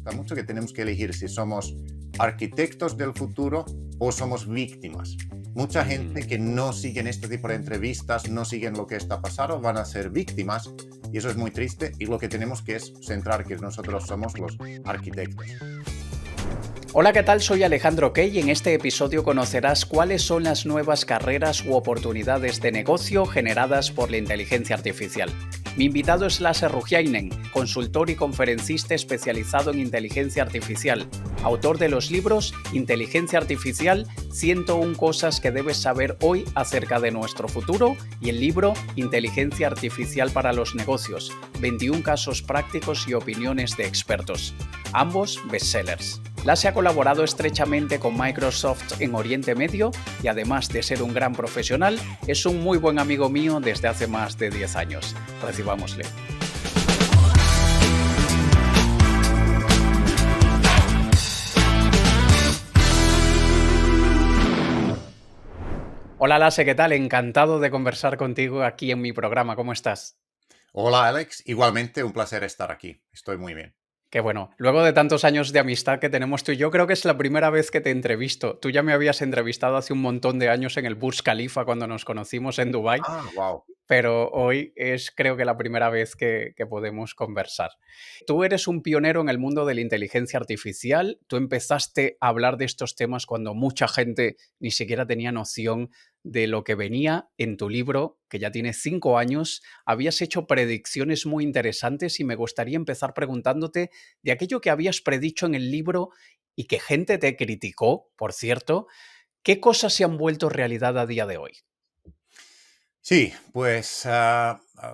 gusta mucho, que tenemos que elegir si somos arquitectos del futuro o somos víctimas. Mucha gente que no siguen este tipo de entrevistas, no siguen lo que está pasando, van a ser víctimas y eso es muy triste y lo que tenemos que es centrar que nosotros somos los arquitectos. Hola, ¿qué tal? Soy Alejandro Key y en este episodio conocerás cuáles son las nuevas carreras u oportunidades de negocio generadas por la inteligencia artificial. Mi invitado es Lasse Ruhiainen, consultor y conferencista especializado en inteligencia artificial, autor de los libros Inteligencia Artificial, 101 cosas que debes saber hoy acerca de nuestro futuro y el libro Inteligencia Artificial para los negocios, 21 casos prácticos y opiniones de expertos, ambos bestsellers. Lasse ha colaborado estrechamente con Microsoft en Oriente Medio y además de ser un gran profesional, es un muy buen amigo mío desde hace más de 10 años. Recibámosle. Hola Lasse, ¿qué tal? Encantado de conversar contigo aquí en mi programa. ¿Cómo estás? Hola Alex, igualmente un placer estar aquí. Estoy muy bien. Qué bueno. Luego de tantos años de amistad que tenemos tú y yo, creo que es la primera vez que te entrevisto. Tú ya me habías entrevistado hace un montón de años en el Burj Khalifa cuando nos conocimos en Dubái, Wow. pero hoy es creo que la primera vez que podemos conversar. Tú eres un pionero en el mundo de la inteligencia artificial. Tú empezaste a hablar de estos temas cuando mucha gente ni siquiera tenía noción de lo que venía en tu libro, que ya tiene 5 años. Habías hecho predicciones muy interesantes y me gustaría empezar preguntándote de aquello que habías predicho en el libro y que gente te criticó, por cierto, ¿qué cosas se han vuelto realidad a día de hoy? Sí, pues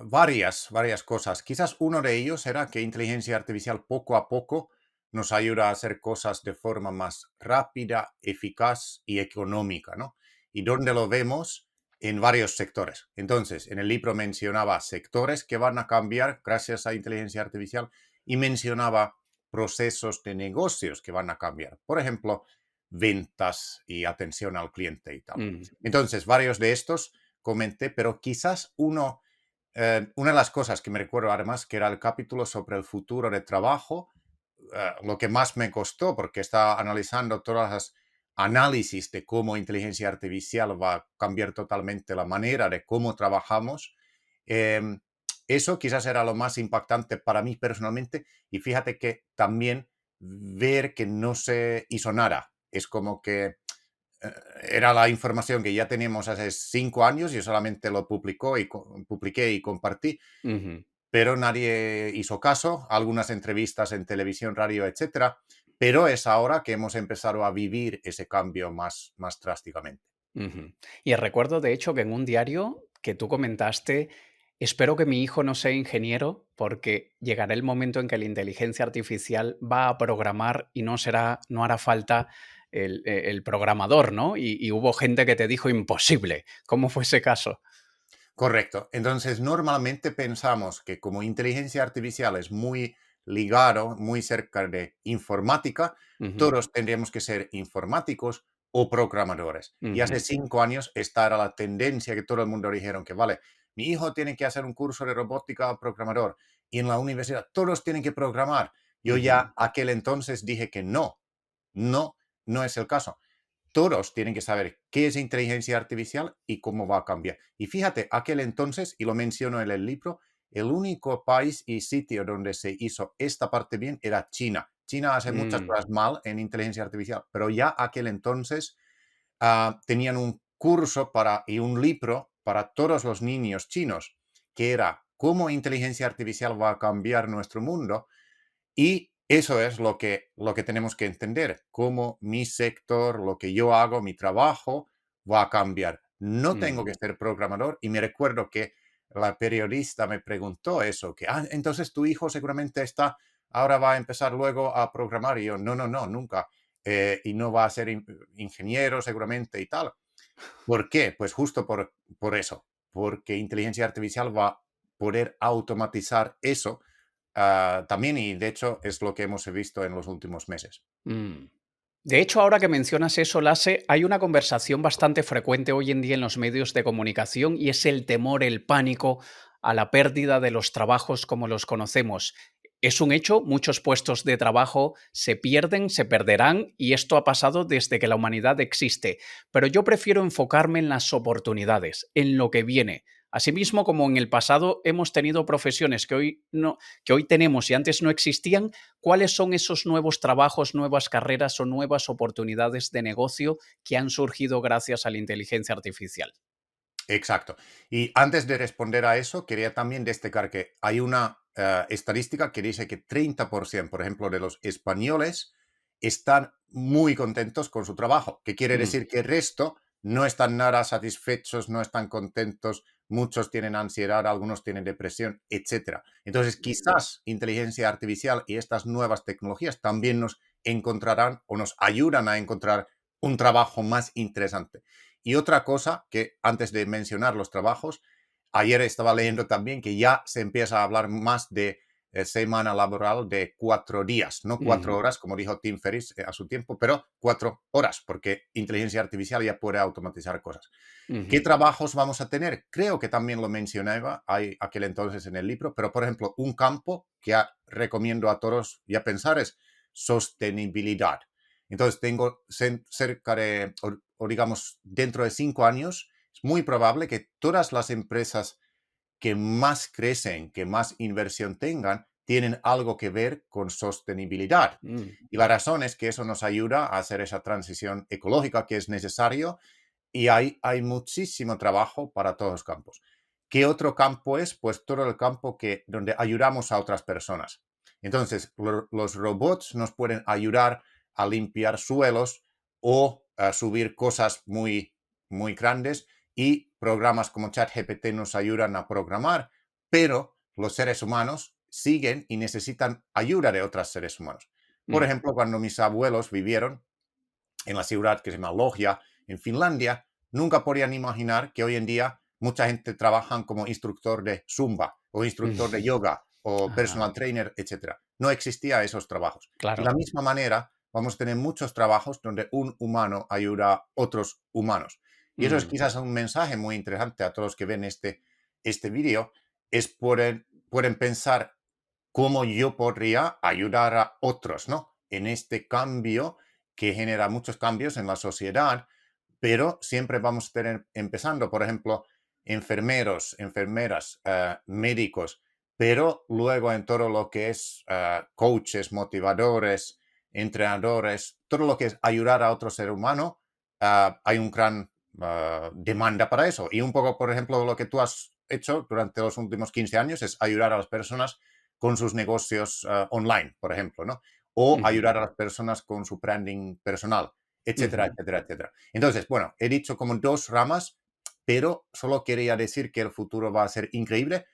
varias cosas. Quizás uno de ellos era que inteligencia artificial poco a poco nos ayuda a hacer cosas de forma más rápida, eficaz y económica, ¿no? Y donde lo vemos en varios sectores. Entonces, en el libro mencionaba sectores que van a cambiar gracias a inteligencia artificial y mencionaba procesos de negocios que van a cambiar. Por ejemplo, ventas y atención al cliente y tal. Mm, Entonces, varios de estos comenté, pero quizás una de las cosas que me recuerdo además, que era el capítulo sobre el futuro de trabajo, lo que más me costó, porque estaba analizando todas las análisis de cómo inteligencia artificial va a cambiar totalmente la manera de cómo trabajamos. Em, Eso quizás era lo más impactante para mí personalmente y fíjate que también ver que no se hizo nada. Es como que eh, era la información que ya teníamos hace 5 años, yo solamente lo publiqué y compartí, ujú. pero nadie hizo caso, algunas entrevistas en televisión, radio, etcétera, pero es ahora que hemos empezado a vivir ese cambio más drásticamente. Ujú. Y recuerdo, de hecho, que en un diario que tú comentaste, espero que mi hijo no sea ingeniero porque llegará el momento en que la inteligencia artificial va a programar y no hará falta el programador, ¿no? Y hubo gente que te dijo imposible. ¿Cómo fue ese caso? Correcto. Entonces, normalmente pensamos que como inteligencia artificial es muy ligado, muy cerca de informática, Ujú, todos tendríamos que ser informáticos o programadores. Y hace ujú, 5 años esta era la tendencia que todo el mundo dijeron que, vale, mi hijo tiene que hacer un curso de robótica programador y en la universidad todos tienen que programar. Yo ujú, ya aquel entonces dije que no, no, no es el caso. Todos tienen que saber qué es inteligencia artificial y cómo va a cambiar. Y fíjate, aquel entonces, y lo menciono en el libro, el único país y sitio donde se hizo esta parte bien era China. China hace muchas mm, cosas mal en inteligencia artificial, pero ya aquel entonces tenían un curso y un libro para todos los niños chinos, que era cómo inteligencia artificial va a cambiar nuestro mundo y eso es lo que tenemos que entender, cómo mi sector, lo que yo hago, mi trabajo va a cambiar. No tengo que mm. ser programador y me recuerdo que la periodista me preguntó eso, que, entonces tu hijo seguramente ahora va a empezar luego a programar y yo, no, no, no, nunca. Y no va a ser ingeniero seguramente y tal. ¿Por qué? Pues justo por eso, porque inteligencia artificial va a poder automatizar eso también, y de hecho es lo que hemos visto en los últimos meses. Mm. De hecho, ahora que mencionas eso, Lasse, hay una conversación bastante frecuente hoy en día en los medios de comunicación y es el temor, el pánico a la pérdida de los trabajos como los conocemos. es un hecho, muchos puestos de trabajo se pierden, se perderán y esto ha pasado desde que la humanidad existe. Pero yo prefiero enfocarme en las oportunidades, en lo que viene. Asimismo, como en el pasado hemos tenido profesiones que hoy no, que hoy tenemos y antes no existían, ¿cuáles son esos nuevos trabajos, nuevas carreras o nuevas oportunidades de negocio que han surgido gracias a la inteligencia artificial? Exacto. Y antes de responder a eso, quería también destacar que hay una estadística que dice que 30%, por ejemplo, de los españoles están muy contentos con su trabajo, que quiere Mm, decir que el resto no están nada satisfechos, no están contentos, muchos tienen ansiedad, algunos tienen depresión, etcétera. Entonces, quizás inteligencia artificial y estas nuevas tecnologías también nos encontrarán o nos ayudan a encontrar un trabajo más interesante. Y otra cosa que antes de mencionar los trabajos, ayer estaba leyendo también que ya se empieza a hablar más de semana laboral de 4 días, no ujú, 4 horas, como dijo Tim Ferriss a su tiempo, pero 4 horas, porque inteligencia artificial ya puede automatizar cosas. ¿Qué ujú, trabajos vamos a tener? Creo que también lo mencionaba aquel entonces en el libro, pero por ejemplo, un campo que recomiendo a todos ya pensar es sostenibilidad. Entonces, tengo cerca de, o digamos, dentro de 5 años, es muy probable que todas las empresas que más crecen, que más inversión tengan, tienen algo que ver con sostenibilidad. mm, Y la razón es que eso nos ayuda a hacer esa transición ecológica que es necesario y hay muchísimo trabajo para todos los campos. ¿Qué otro campo es? Pues todo el campo donde ayudamos a otras personas. Entonces, los robots nos pueden ayudar a limpiar suelos o a subir cosas muy, muy grandes y programas como ChatGPT nos ayudan a programar, pero los seres humanos siguen y necesitan ayuda de otros seres humanos. Por mm, ejemplo, cuando mis abuelos vivieron en la ciudad que se llama Lohja, en Finlandia, nunca podían imaginar que hoy en día mucha gente trabaja como instructor de Zumba o mm. instructor de yoga o Ajá, personal trainer, etcétera. No existía esos trabajos. Y de la claro. misma manera, vamos a tener muchos trabajos donde un humano ayuda a otros humanos. Y eso es Mm, quizás un mensaje muy interesante a todos los que ven este vídeo, es pueden pensar cómo yo podría ayudar a otros, ¿no? En este cambio que genera muchos cambios en la sociedad, pero siempre vamos a tener, empezando, por ejemplo, enfermeros, enfermeras, médicos, pero luego en todo lo que es coaches, motivadores, entrenadores, todo lo que es ayudar a otro ser humano, hay un gran demanda para eso. Y un poco, por ejemplo, lo que tú has hecho durante los últimos 15 años es ayudar a las personas con sus negocios online, por ejemplo, ¿no? O ujú, ayudar a las personas con su branding personal, etcétera, ujú, etcétera, etcétera. Entonces, bueno, he dicho como dos ramas, pero solo quería decir que el futuro va a ser increíble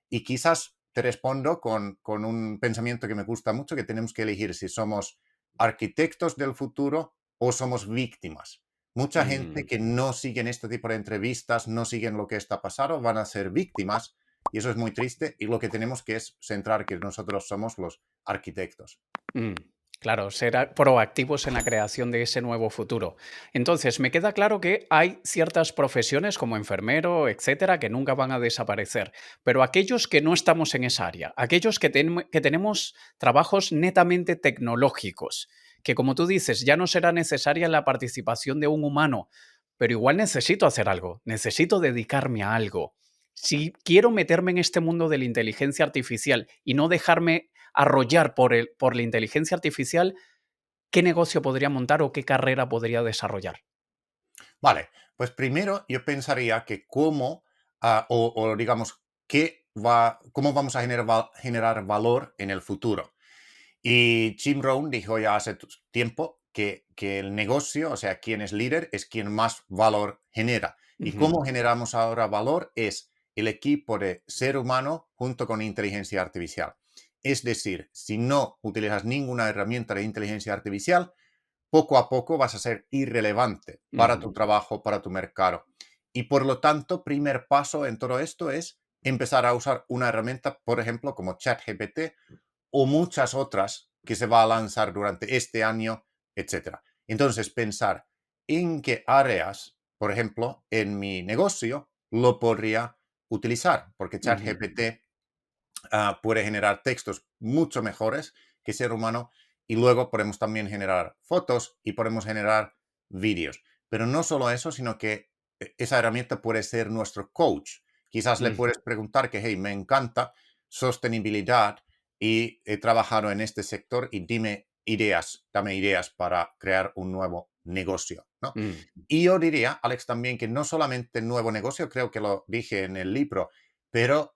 y quizás te respondo con un pensamiento que me gusta mucho, que tenemos que elegir si somos arquitectos del futuro o somos víctimas. Mucha gente mm. que no siguen este tipo de entrevistas, no siguen lo que está pasando, van a ser víctimas y eso es muy triste y lo que tenemos que es centrar que nosotros somos los arquitectos. Mm, claro, proactivos en la creación de ese nuevo futuro. Entonces, me queda claro que hay ciertas profesiones como enfermero, etcétera, que nunca van a desaparecer, pero aquellos que no estamos en esa área, aquellos que tenemos trabajos netamente tecnológicos, que como tú dices, ya no será necesaria la participación de un humano, pero igual necesito hacer algo, necesito dedicarme a algo. Si quiero meterme en este mundo de la inteligencia artificial y no dejarme arrollar por la inteligencia artificial, ¿qué negocio podría montar o qué carrera podría desarrollar? Vale, pues primero yo pensaría que cómo, o digamos, cómo vamos a generar valor en el futuro. Y Jim Rohn dijo ya hace tiempo que el negocio, o sea, quien es líder, es quien más valor genera. ¿Y Ujú, cómo generamos ahora valor? Es el equipo de ser humano junto con inteligencia artificial. Es decir, si no utilizas ninguna herramienta de inteligencia artificial, poco a poco vas a ser irrelevante para ujú, tu trabajo, para tu mercado. Y por lo tanto, primer paso en todo esto es empezar a usar una herramienta, por ejemplo, como ChatGPT o muchas otras que se va a lanzar durante este año, etcétera. Entonces, pensar en qué áreas, por ejemplo, en mi negocio lo podría utilizar, porque ujú, ChatGPT puede generar textos mucho mejores que ser humano y luego podemos también generar fotos y podemos generar vídeos. Pero no solo eso, sino que esa herramienta puede ser nuestro coach. Quizás le Mm. puedes preguntar que, hey, me encanta sostenibilidad y he trabajado en este sector y dame ideas para crear un nuevo negocio, ¿no? Mm. Y yo diría, Alex, también que no solamente nuevo negocio, creo que lo dije en el libro, pero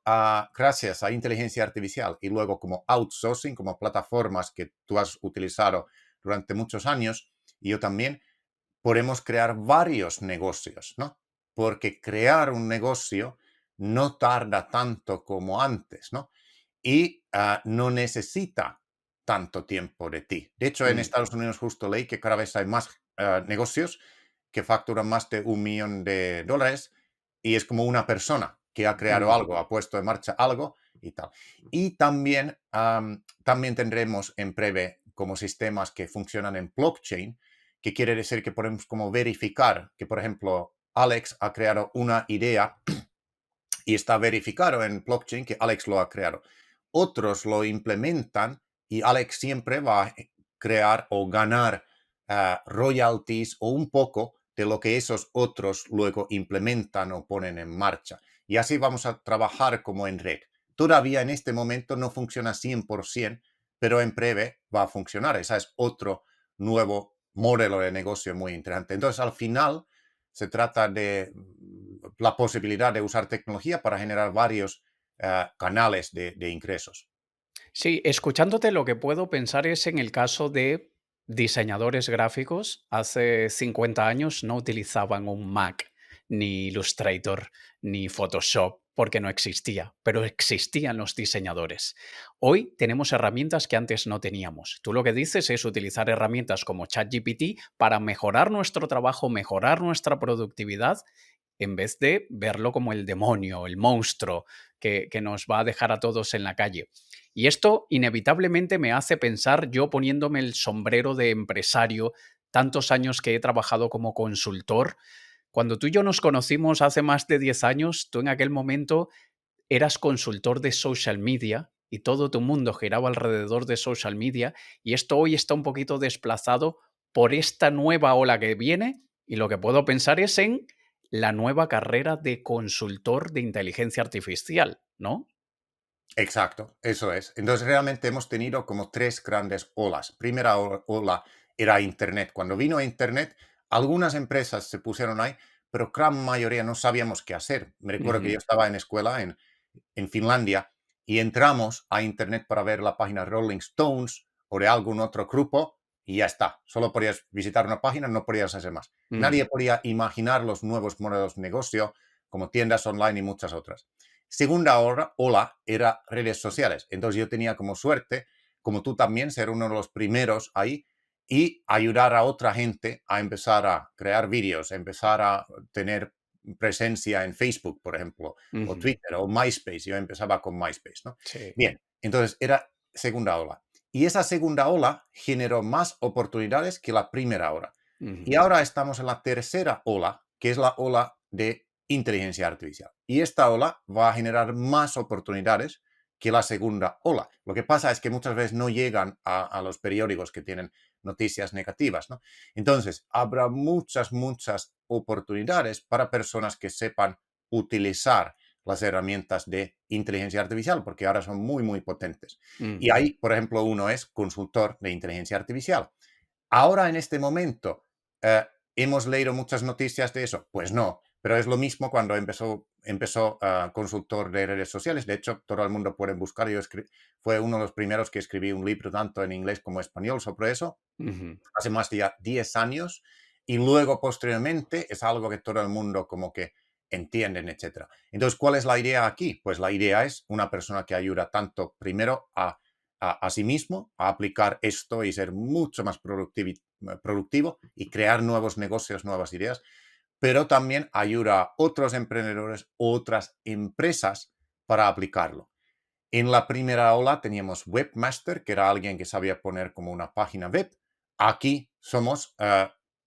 gracias a inteligencia artificial y luego como outsourcing, como plataformas que tú has utilizado durante muchos años, y yo también, podemos crear varios negocios, ¿no? Porque crear un negocio no tarda tanto como antes, ¿no? Y no necesita tanto tiempo de ti. De hecho, en Mm. Estados Unidos justo leí que cada vez hay más negocios que facturan más de $1 millón y es como una persona que ha creado Mm. algo, ha puesto en marcha algo y tal. Y también, también tendremos en breve como sistemas que funcionan en blockchain, que quiere decir que podemos como verificar que, por ejemplo, Alex ha creado una idea y está verificado en blockchain que Alex lo ha creado. Otros lo implementan y Alex siempre va a crear o ganar royalties o un poco de lo que esos otros luego implementan o ponen en marcha. Y así vamos a trabajar como en red. Todavía en este momento no funciona 100%, pero en breve va a funcionar. Ese es otro nuevo modelo de negocio muy interesante. Entonces, al final, se trata de la posibilidad de usar tecnología para generar varios canales de ingresos. Sí, escuchándote lo que puedo pensar es en el caso de diseñadores gráficos. Hace 50 años no utilizaban un Mac, ni Illustrator, ni Photoshop, porque no existía, pero existían los diseñadores. Hoy tenemos herramientas que antes no teníamos. Tú lo que dices es utilizar herramientas como ChatGPT para mejorar nuestro trabajo, mejorar nuestra productividad, en vez de verlo como el demonio, el monstruo que nos va a dejar a todos en la calle. Y esto inevitablemente me hace pensar, yo poniéndome el sombrero de empresario, tantos años que he trabajado como consultor, cuando tú y yo nos conocimos hace más de 10 años, tú en aquel momento eras consultor de social media y todo tu mundo giraba alrededor de social media, y esto hoy está un poquito desplazado por esta nueva ola que viene, y lo que puedo pensar es en la nueva carrera de consultor de inteligencia artificial, ¿no? Exacto, eso es. Entonces realmente hemos tenido como tres grandes olas. Primera ola era Internet. Cuando vino Internet, algunas empresas se pusieron ahí, pero gran mayoría no sabíamos qué hacer. Me recuerdo que Ujú. yo estaba en escuela en Finlandia y entramos a Internet para ver la página Rolling Stones o de algún otro grupo y ya está. Solo podías visitar una página, no podías hacer más. Mm. Nadie podía imaginar los nuevos modelos de negocio como tiendas online y muchas otras. Segunda ola era redes sociales. Entonces yo tenía como suerte, como tú también, ser uno de los primeros ahí y ayudar a otra gente a empezar a crear vídeos, empezar a tener presencia en Facebook, por ejemplo, o Ujú. Twitter o MySpace. Yo empezaba con MySpace, ¿no? Sí. Bien, entonces era segunda ola. Y esa segunda ola generó más oportunidades que la primera ola. Y Ujú. ahora estamos en la tercera ola, que es la ola de inteligencia artificial. Y esta ola va a generar más oportunidades que la segunda ola. Lo que pasa es que muchas veces no llegan a los periódicos que tienen noticias negativas, ¿no? Entonces, habrá muchas oportunidades para personas que sepan utilizar las herramientas de inteligencia artificial, porque ahora son muy potentes. Y Ujú. ahí, por ejemplo, uno es consultor de inteligencia artificial. Ahora, en este momento, ¿hemos leído muchas noticias de eso? Pues no, pero es lo mismo cuando empezó consultor de redes sociales. De hecho, todo el mundo puede buscar. Fue uno de los primeros que escribí un libro tanto en inglés como español sobre eso, Ujú. hace más de 10 años. Y luego, posteriormente, es algo que todo el mundo como que entienden, etcétera. Entonces, ¿cuál es la idea aquí? Pues la idea es una persona que ayuda tanto primero a sí mismo a aplicar esto y ser mucho más productivo y crear nuevos negocios, nuevas ideas, pero también ayuda a otros emprendedores, otras empresas para aplicarlo. En la primera ola teníamos Webmaster, que era alguien que sabía poner como una página web. Aquí somos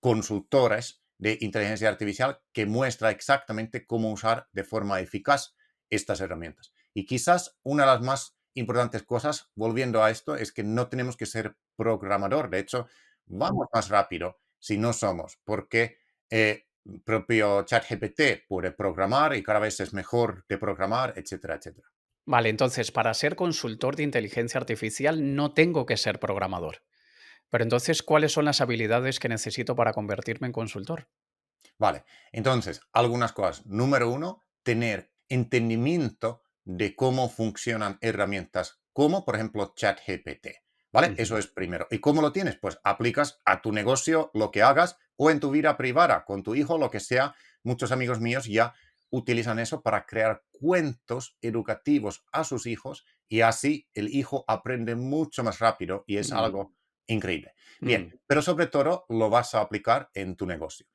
consultores de inteligencia artificial que muestra exactamente cómo usar de forma eficaz estas herramientas. Y quizás una de las más importantes cosas, volviendo a esto, es que no tenemos que ser programador. De hecho, vamos más rápido si no somos, porque propio ChatGPT puede programar y cada vez es mejor de programar, etcétera, etcétera. Vale, entonces para ser consultor de inteligencia artificial no tengo que ser programador. Pero entonces, ¿cuáles son las habilidades que necesito para convertirme en consultor? Vale, entonces, algunas cosas. Número uno, tener entendimiento de cómo funcionan herramientas como, por ejemplo, ChatGPT. ¿Vale? Ujú. Eso es primero. ¿Y cómo lo tienes? Pues aplicas a tu negocio lo que hagas o en tu vida privada, con tu hijo, lo que sea. Muchos amigos míos ya utilizan eso para crear cuentos educativos a sus hijos y así el hijo aprende mucho más rápido y es Mm, algo increíble. Bien, mm, pero sobre todo lo vas a aplicar en tu negocio.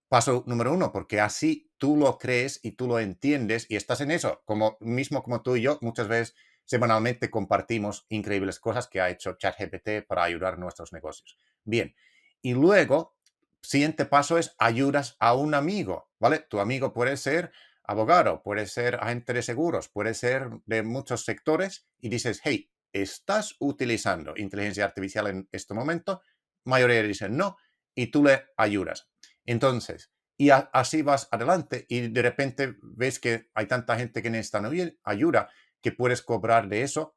Paso número uno, porque así tú lo crees y tú lo entiendes y estás en eso. Como, mismo como tú y yo, muchas veces semanalmente compartimos increíbles cosas que ha hecho ChatGPT para ayudar a nuestros negocios. Bien, y luego, siguiente paso es ayudas a un amigo, ¿vale? Tu amigo puede ser abogado, puede ser agente de seguros, puede ser de muchos sectores y dices, hey, ¿estás utilizando inteligencia artificial en este momento? Mayoría dicen no y tú le ayudas. Entonces, y así vas adelante y de repente ves que hay tanta gente que necesita ayuda que puedes cobrar de eso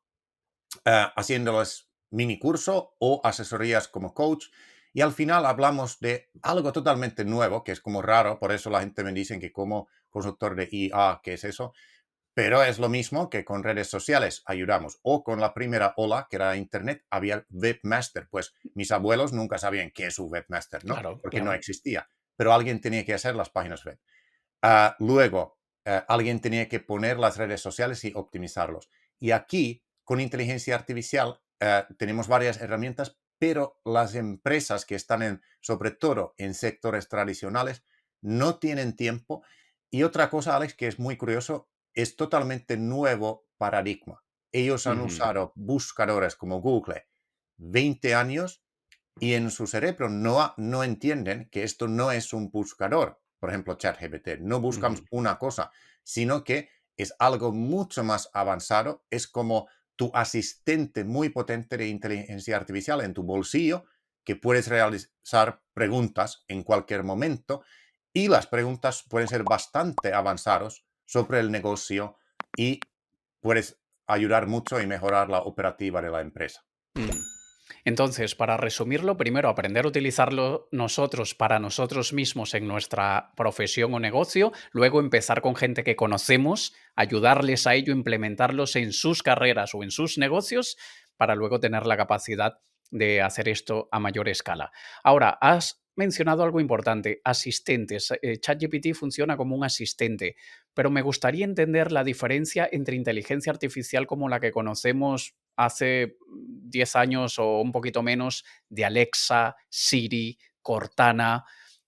haciéndoles mini curso o asesorías como coach. Y al final hablamos de algo totalmente nuevo, que es como raro, por eso la gente me dice que como consultor de IA, ¿qué es eso? Pero es lo mismo que con redes sociales ayudamos. O con la primera ola, que era Internet, había webmaster. Pues mis abuelos nunca sabían qué es un webmaster, ¿no? claro, Porque no claro. existía. Pero alguien tenía que hacer las páginas web. Luego, alguien tenía que poner las redes sociales y optimizarlos. Y aquí, con inteligencia artificial, tenemos varias herramientas, pero las empresas que están sobre todo en sectores tradicionales, no tienen tiempo. Y otra cosa, Alex, que es muy curioso, es totalmente nuevo paradigma. Ellos han Ujú. usado buscadores como Google 20 años y en su cerebro no entienden que esto no es un buscador, por ejemplo, ChatGPT. No buscamos Ujú. una cosa, sino que es algo mucho más avanzado. Es como tu asistente muy potente de inteligencia artificial en tu bolsillo, que puedes realizar preguntas en cualquier momento y las preguntas pueden ser bastante avanzadas sobre el negocio y puedes ayudar mucho y mejorar la operativa de la empresa. Mm. Entonces, para resumirlo, primero aprender a utilizarlo nosotros para nosotros mismos en nuestra profesión o negocio, luego empezar con gente que conocemos, ayudarles a ello, implementarlos en sus carreras o en sus negocios, para luego tener la capacidad de hacer esto a mayor escala. Ahora, has mencionado algo importante, asistentes. ChatGPT funciona como un asistente, pero me gustaría entender la diferencia entre inteligencia artificial como la que conocemos hace 10 años o un poquito menos de Alexa, Siri, Cortana.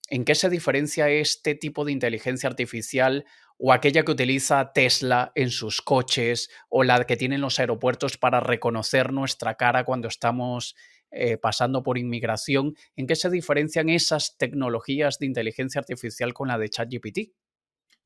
¿En qué se diferencia este tipo de inteligencia artificial o aquella que utiliza Tesla en sus coches o la que tienen los aeropuertos para reconocer nuestra cara cuando estamos pasando por inmigración? ¿En qué se diferencian esas tecnologías de inteligencia artificial con la de ChatGPT?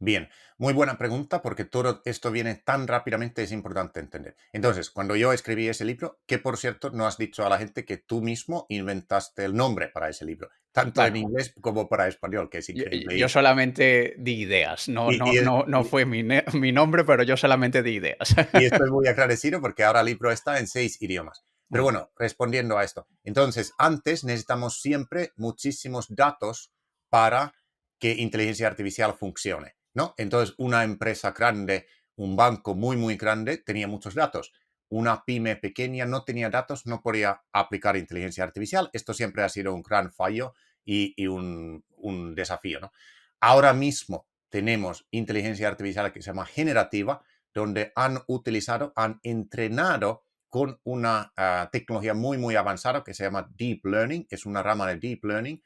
Bien, muy buena pregunta porque todo esto viene tan rápidamente, es importante entender. Entonces, cuando yo escribí ese libro, que por cierto no has dicho a la gente que tú mismo inventaste el nombre para ese libro, tanto en Bueno, inglés como para español, que es yo increíble. solamente di ideas, no, Y, no, y, y- no, no y- fue mi nombre, pero yo solamente di ideas. y estoy muy agradecido porque ahora el libro está en 6 idiomas. Pero Mm, bueno, respondiendo a esto. Entonces, antes necesitamos siempre muchísimos datos para que inteligencia artificial funcione, ¿no? Entonces, una empresa grande, un banco muy, muy grande, tenía muchos datos. Una pyme pequeña no tenía datos, no podía aplicar inteligencia artificial. Esto siempre ha sido un gran fallo y un desafío, ¿no? Ahora mismo tenemos inteligencia artificial que se llama generativa, donde han entrenado con una tecnología muy, muy avanzada que se llama Deep Learning, es una rama de Deep Learning,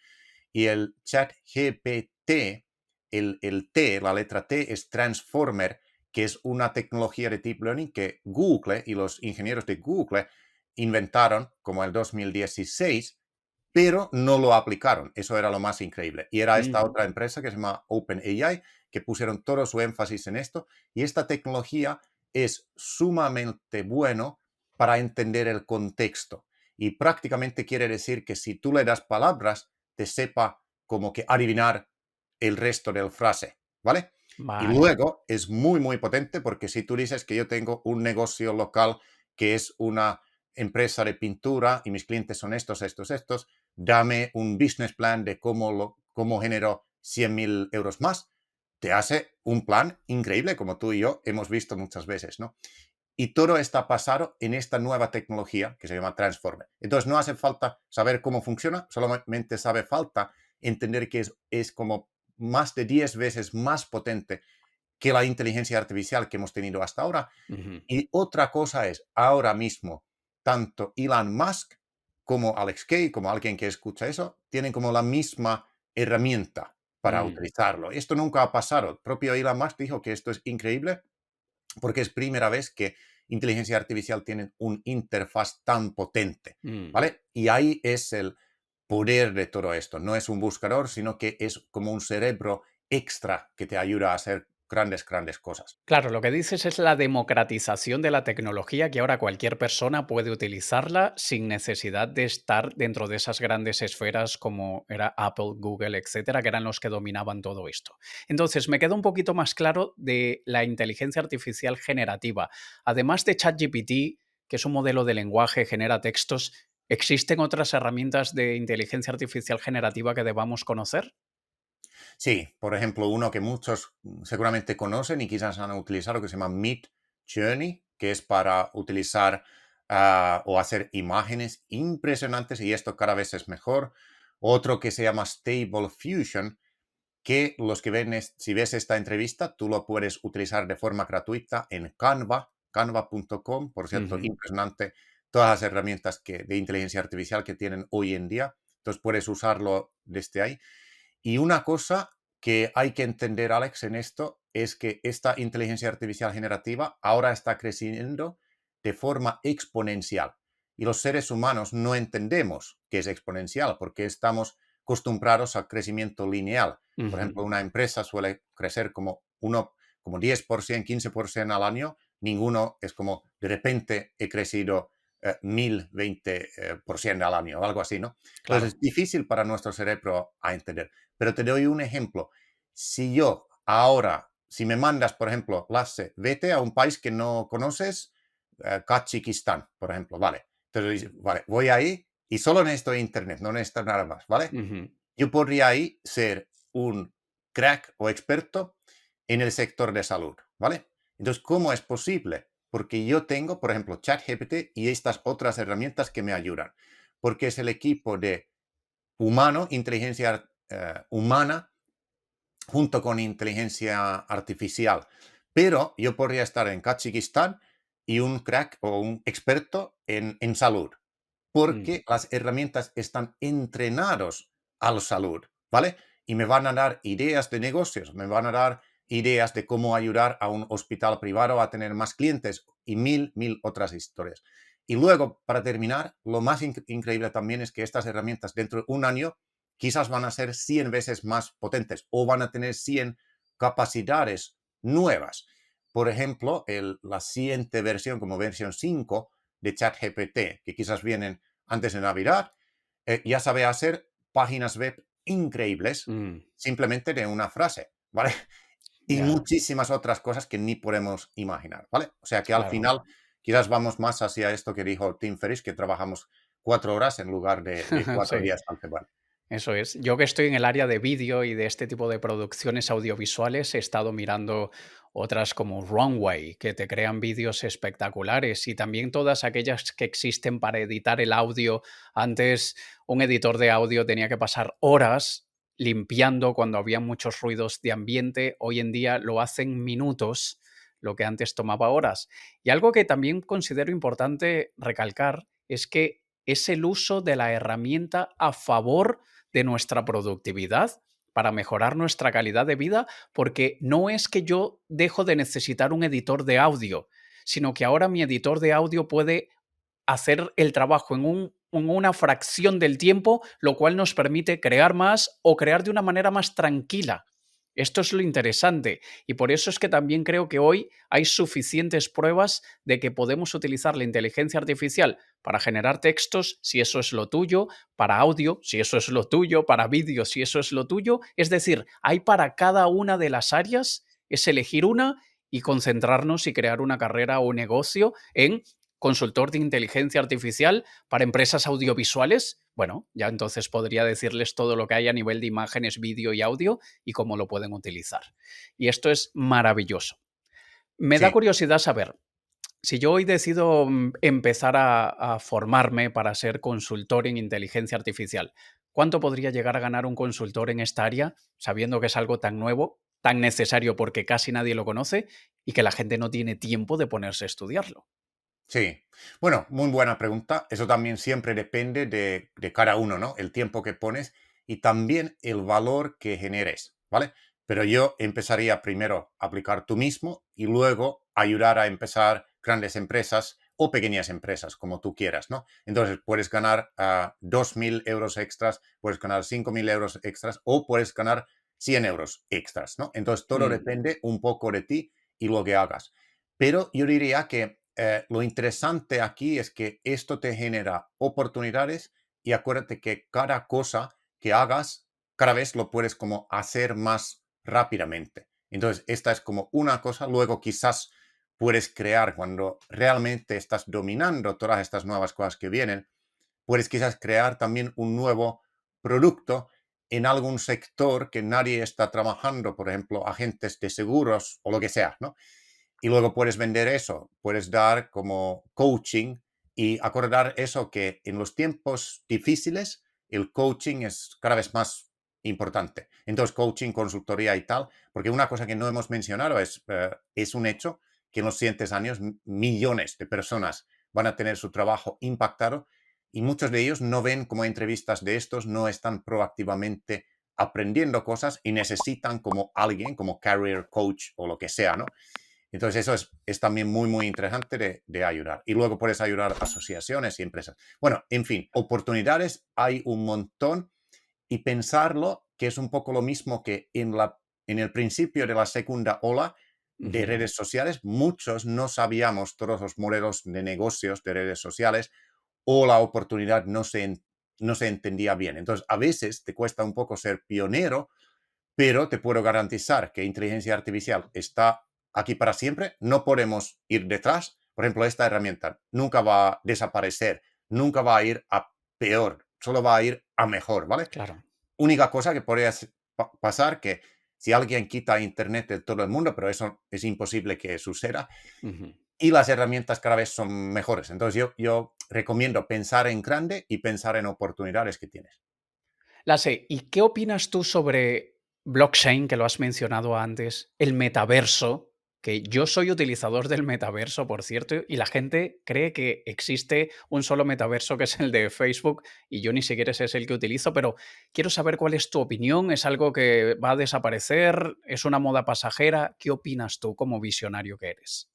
y el chat GPT, el T, la letra T es Transformer, que es una tecnología de Deep Learning que Google y los ingenieros de Google inventaron como el 2016, pero no lo aplicaron. Eso era lo más increíble. Y era esta mm, otra empresa que se llama OpenAI, que pusieron todo su énfasis en esto. Y esta tecnología es sumamente bueno para entender el contexto. Y prácticamente quiere decir que si tú le das palabras, te sepa como que adivinar el resto de la frase, ¿vale? Y Vale. luego es muy, muy potente porque si tú dices que yo tengo un negocio local que es una empresa de pintura y mis clientes son estos, dame un business plan de cómo genero 100.000 euros más. Te hace un plan increíble, como tú y yo hemos visto muchas veces, ¿no? Y todo está basado en esta nueva tecnología que se llama Transformer. Entonces no hace falta saber cómo funciona, solamente sabe falta entender que es como más de 10 veces más potente que la inteligencia artificial que hemos tenido hasta ahora. Ujú. Y otra cosa es, ahora mismo, tanto Elon Musk como Alex Kay, como alguien que escucha eso, tienen como la misma herramienta para Mm. utilizarlo. Esto nunca ha pasado. El propio Elon Musk dijo que esto es increíble porque es primera vez que inteligencia artificial tiene un interfaz tan potente, Mm. ¿vale? Y ahí es el poder de todo esto. No es un buscador, sino que es como un cerebro extra que te ayuda a hacer grandes, grandes cosas. Claro, lo que dices es la democratización de la tecnología, que ahora cualquier persona puede utilizarla sin necesidad de estar dentro de esas grandes esferas como era Apple, Google, etcétera, que eran los que dominaban todo esto. Entonces, me queda un poquito más claro de la inteligencia artificial generativa. Además de ChatGPT, que es un modelo de lenguaje, genera textos, ¿existen otras herramientas de inteligencia artificial generativa que debamos conocer? Sí, por ejemplo, uno que muchos seguramente conocen y quizás han utilizado que se llama Mid Journey, que es para utilizar o hacer imágenes impresionantes y esto cada vez es mejor. Otro que se llama Stable Fusion, que los que ven, si ves esta entrevista, tú lo puedes utilizar de forma gratuita en Canva, canva.com, por cierto, Ujú. impresionante todas las herramientas de inteligencia artificial que tienen hoy en día, entonces puedes usarlo desde ahí. Y una cosa que hay que entender, Alex, en esto es que esta inteligencia artificial generativa ahora está creciendo de forma exponencial. Y los seres humanos no entendemos que es exponencial porque estamos acostumbrados al crecimiento lineal. Por Ujú. ejemplo, una empresa suele crecer como 10%, 15% al año. Ninguno es como de repente he crecido 1020% al año o algo así, ¿no? Entonces Claro. es difícil para nuestro cerebro a entender. Pero te doy un ejemplo. Si yo ahora, si me mandas, por ejemplo, Lasse, vete a un país que no conoces, Kazajistán, por ejemplo, vale. Entonces, vale, voy ahí y solo necesito internet, no necesito nada más, ¿vale? Ujú. Yo podría ahí ser un crack o experto en el sector de salud, ¿vale? Entonces, ¿cómo es posible? Porque yo tengo, por ejemplo, ChatGPT y estas otras herramientas que me ayudan. Porque es el equipo de humano, inteligencia humana, junto con inteligencia artificial. Pero yo podría estar en Kazajistán y un crack o un experto en salud, Mm. porque las herramientas están entrenados a la salud, ¿vale? Y me van a dar ideas de negocios, me van a dar ideas de cómo ayudar a un hospital privado a tener más clientes y mil otras historias. Y luego, para terminar, lo más increíble también es que estas herramientas dentro de un año quizás van a ser 100 veces más potentes o van a tener 100 capacidades nuevas. Por ejemplo, la siguiente versión, como versión 5 de ChatGPT, que quizás vienen antes de Navidad, ya sabe hacer páginas web increíbles Mm. simplemente de una frase, ¿vale? Y Ya, muchísimas otras cosas que ni podemos imaginar, ¿vale? O sea que al claro. final quizás vamos más hacia esto que dijo Tim Ferriss, que trabajamos 4 horas en lugar de cuatro Sí. días al semana. Eso es. Yo que estoy en el área de vídeo y de este tipo de producciones audiovisuales, he estado mirando otras como Runway, que te crean vídeos espectaculares y también todas aquellas que existen para editar el audio. Antes un editor de audio tenía que pasar horas limpiando cuando había muchos ruidos de ambiente. Hoy en día lo hacen minutos, lo que antes tomaba horas. Y algo que también considero importante recalcar es que es el uso de la herramienta a favor de nuestra productividad, para mejorar nuestra calidad de vida, porque no es que yo dejo de necesitar un editor de audio, sino que ahora mi editor de audio puede hacer el trabajo en una fracción del tiempo, lo cual nos permite crear más o crear de una manera más tranquila. Esto es lo interesante y por eso es que también creo que hoy hay suficientes pruebas de que podemos utilizar la inteligencia artificial para generar textos, si eso es lo tuyo, para audio, si eso es lo tuyo, para vídeo, si eso es lo tuyo. Es decir, hay para cada una de las áreas, es elegir una y concentrarnos y crear una carrera o negocio en consultor de inteligencia artificial para empresas audiovisuales. Bueno, ya entonces podría decirles todo lo que hay a nivel de imágenes, vídeo y audio y cómo lo pueden utilizar. Y esto es maravilloso. Me da Sí. curiosidad saber, si yo hoy decido empezar a formarme para ser consultor en inteligencia artificial, ¿cuánto podría llegar a ganar un consultor en esta área, sabiendo que es algo tan nuevo, tan necesario porque casi nadie lo conoce y que la gente no tiene tiempo de ponerse a estudiarlo? Sí, bueno, muy buena pregunta. Eso también siempre depende de cada uno, ¿no? El tiempo que pones y también el valor que generes, ¿vale? Pero yo empezaría primero a aplicar tú mismo y luego ayudar a empezar grandes empresas o pequeñas empresas, como tú quieras, ¿no? Entonces puedes ganar 2.000 euros extras, puedes ganar 5.000 euros extras o puedes ganar 100 euros extras, ¿no? Entonces todo Mm, depende un poco de ti y lo que hagas. Pero yo diría que lo interesante aquí es que esto te genera oportunidades y acuérdate que cada cosa que hagas, cada vez lo puedes como hacer más rápidamente. Entonces, esta es como una cosa, luego quizás puedes crear cuando realmente estás dominando todas estas nuevas cosas que vienen, puedes quizás crear también un nuevo producto en algún sector que nadie está trabajando, por ejemplo, agentes de seguros o lo que sea, ¿no? Y luego puedes vender eso, puedes dar como coaching y acordar eso que en los tiempos difíciles el coaching es cada vez más importante. Entonces, coaching, consultoría y tal, porque una cosa que no hemos mencionado es un hecho que en los siguientes años millones de personas van a tener su trabajo impactado y muchos de ellos no ven como entrevistas de estos, no están proactivamente aprendiendo cosas y necesitan como alguien, como career coach o lo que sea, ¿no? Entonces, eso es también muy, muy interesante de ayudar. Y luego puedes ayudar a asociaciones y empresas. Bueno, en fin, oportunidades hay un montón y pensarlo, que es un poco lo mismo que en el principio de la segunda ola de ujú. redes sociales, muchos no sabíamos todos los modelos de negocios de redes sociales o la oportunidad no se entendía bien. Entonces, a veces te cuesta un poco ser pionero, pero te puedo garantizar que inteligencia artificial está aquí para siempre. No podemos ir detrás. Por ejemplo, esta herramienta nunca va a desaparecer, nunca va a ir a peor, solo va a ir a mejor, ¿vale? Claro. Única cosa que podría pasar que si alguien quita Internet de todo el mundo, pero eso es imposible que suceda, Ujú. y las herramientas cada vez son mejores. Entonces yo recomiendo pensar en grande y pensar en oportunidades que tienes. La sé. ¿Y qué opinas tú sobre blockchain, que lo has mencionado antes, el metaverso? Que yo soy utilizador del metaverso, por cierto, y la gente cree que existe un solo metaverso que es el de Facebook y yo ni siquiera ese es el que utilizo, pero quiero saber cuál es tu opinión. ¿Es algo que va a desaparecer? ¿Es una moda pasajera? ¿Qué opinas tú como visionario que eres?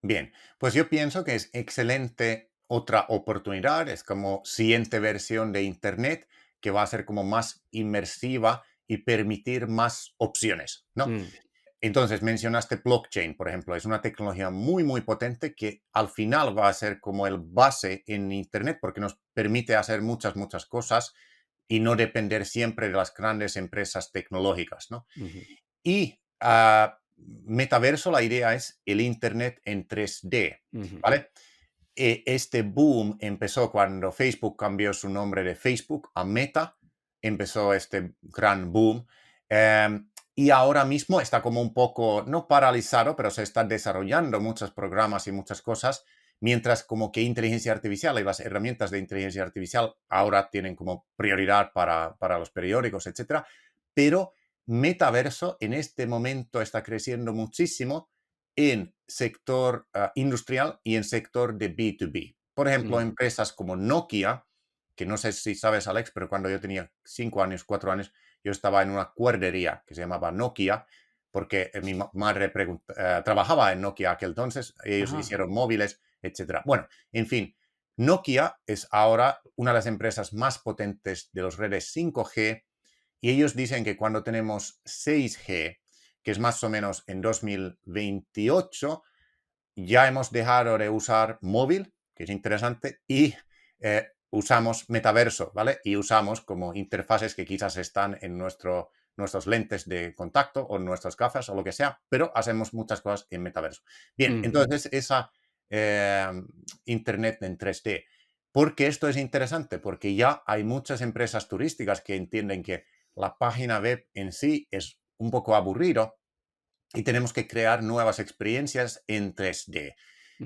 Bien, pues yo pienso que es excelente otra oportunidad, es como siguiente versión de Internet que va a ser como más inmersiva y permitir más opciones, ¿no? Mm, Entonces, mencionaste blockchain, por ejemplo, es una tecnología muy, muy potente que al final va a ser como el base en Internet porque nos permite hacer muchas, muchas cosas y no depender siempre de las grandes empresas tecnológicas, ¿no? ujú. Y metaverso, la idea es el Internet en 3D, Ujú. ¿vale? Este boom empezó cuando Facebook cambió su nombre de Facebook a Meta, empezó este gran boom. Y ahora mismo está como un poco, no paralizado, pero se están desarrollando muchos programas y muchas cosas, mientras como que inteligencia artificial y las herramientas de inteligencia artificial ahora tienen como prioridad para los periódicos, etcétera. Pero metaverso en este momento está creciendo muchísimo en sector industrial y en sector de B2B. Por ejemplo, Mm. empresas como Nokia, que no sé si sabes, Alex, pero cuando yo tenía 5 años, 4 años, yo estaba en una cuerdería que se llamaba Nokia, porque mi madre trabajaba en Nokia aquel entonces, ellos Ah, hicieron móviles, etcétera. Bueno, en fin, Nokia es ahora una de las empresas más potentes de las redes 5G Y ellos dicen que cuando tenemos 6G, que es más o menos en 2028, ya hemos dejado de usar móvil, que es interesante, y usamos metaverso, ¿vale? Y usamos como interfaces que quizás están en nuestros lentes de contacto o en nuestras gafas o lo que sea, pero hacemos muchas cosas en metaverso. Bien, entonces esa Internet en 3D. ¿Por qué esto es interesante? Porque ya hay muchas empresas turísticas que entienden que la página web en sí es un poco aburrido y tenemos que crear nuevas experiencias en 3D.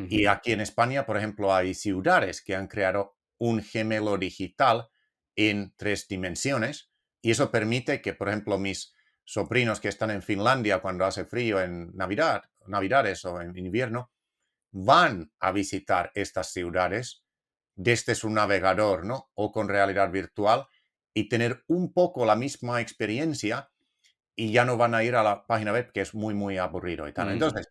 Y aquí en España, por ejemplo, hay ciudades que han creado un gemelo digital en 3 dimensiones y eso permite que, por ejemplo, mis sobrinos que están en Finlandia cuando hace frío en Navidades o en invierno, van a visitar estas ciudades desde su navegador, ¿no? O con realidad virtual y tener un poco la misma experiencia y ya no van a ir a la página web que es muy, muy aburrido y tal. Entonces,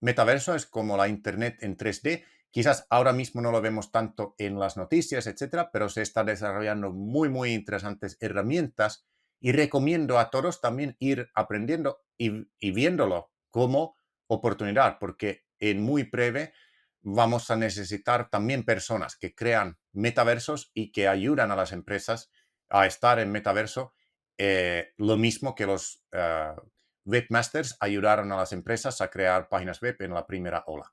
metaverso es como la Internet en 3D. Quizás ahora mismo no lo vemos tanto en las noticias, etcétera, pero se está desarrollando muy, muy interesantes herramientas y recomiendo a todos también ir aprendiendo y viéndolo como oportunidad, porque en muy breve vamos a necesitar también personas que crean metaversos y que ayudan a las empresas a estar en metaverso, lo mismo que los webmasters ayudaron a las empresas a crear páginas web en la primera ola.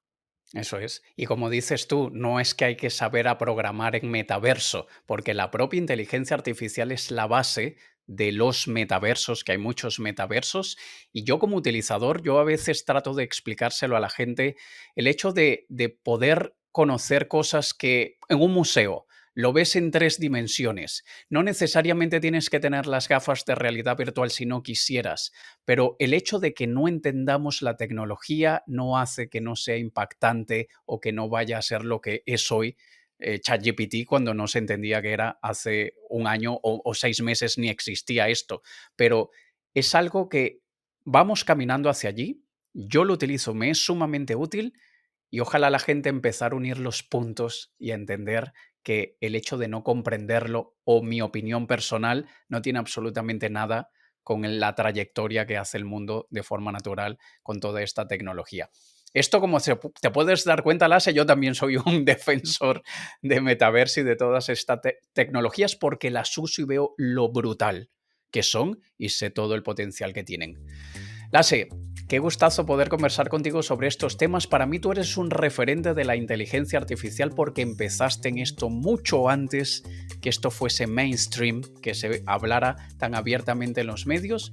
Eso es. Y como dices tú, no es que hay que saber a programar en metaverso, porque la propia inteligencia artificial es la base de los metaversos, que hay muchos metaversos. Y yo como utilizador, yo a veces trato de explicárselo a la gente, el hecho de poder conocer cosas que en un museo lo ves en 3 dimensiones. No necesariamente tienes que tener las gafas de realidad virtual si no quisieras, pero el hecho de que no entendamos la tecnología no hace que no sea impactante o que no vaya a ser lo que es hoy ChatGPT cuando no se entendía que era hace un año o 6 meses ni existía esto. Pero es algo que vamos caminando hacia allí. Yo lo utilizo, me es sumamente útil y ojalá la gente empezar a unir los puntos y a entender que el hecho de no comprenderlo o mi opinión personal no tiene absolutamente nada con la trayectoria que hace el mundo de forma natural con toda esta tecnología. Esto, como te puedes dar cuenta, Lasse, yo también soy un defensor de metaverso y de todas estas tecnologías porque las uso y veo lo brutal que son y sé todo el potencial que tienen. Lasse, qué gustazo poder conversar contigo sobre estos temas. Para mí tú eres un referente de la inteligencia artificial porque empezaste en esto mucho antes que esto fuese mainstream, que se hablara tan abiertamente en los medios.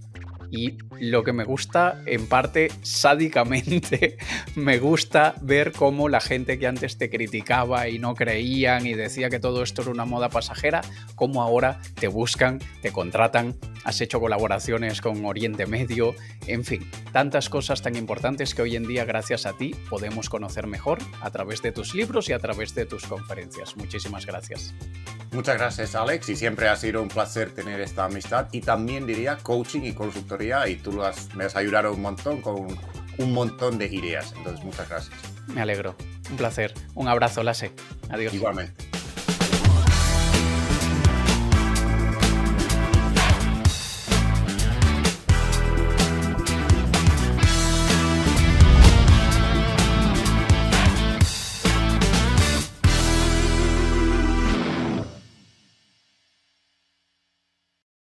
Y lo que me gusta, en parte sádicamente, me gusta ver cómo la gente que antes te criticaba y no creían y decía que todo esto era una moda pasajera, cómo ahora te buscan, te contratan, has hecho colaboraciones con Oriente Medio, en fin, tantas cosas tan importantes que hoy en día, gracias a ti, podemos conocer mejor a través de tus libros y a través de tus conferencias. Muchísimas gracias. Muchas gracias, Alex, y siempre ha sido un placer tener esta amistad y también diría coaching y consultoría y tú me has ayudado un montón con un montón de ideas, entonces muchas gracias. Me alegro, un placer. Un abrazo, Lasse. Adiós. Igualmente.